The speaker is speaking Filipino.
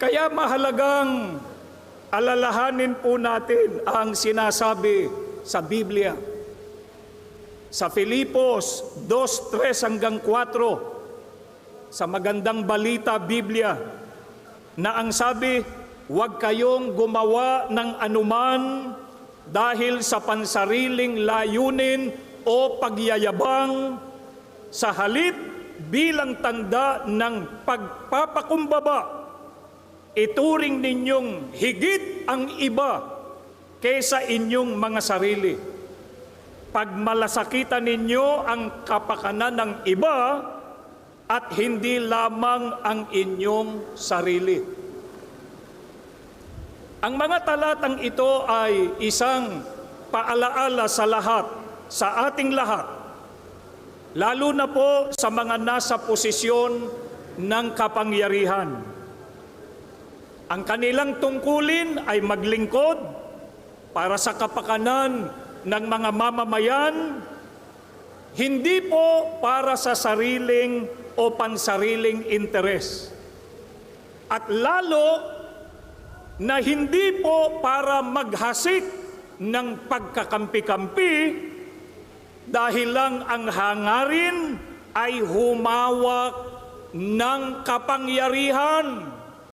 Kaya mahalagang alalahanin po natin ang sinasabi sa Biblia. Sa Filipos 2:3 hanggang 4, sa Magandang Balita Biblia, na ang sabi, huwag kayong gumawa ng anuman dahil sa pansariling layunin o pagyayabang, sa halip bilang tanda ng pagpapakumbaba, ituring ninyong higit ang iba kaysa inyong mga sarili. Pagmalasakitan ninyo ang kapakanan ng iba at hindi lamang ang inyong sarili. Ang mga talatang ito ay isang paalaala sa lahat, sa ating lahat, lalo na po sa mga nasa posisyon ng kapangyarihan. Ang kanilang tungkulin ay maglingkod para sa kapakanan ng mga mamamayan, hindi po para sa sariling o pansariling interes. At lalo na hindi po para maghasik ng pagkakampi-kampi dahil lang ang hangarin ay humawak ng kapangyarihan.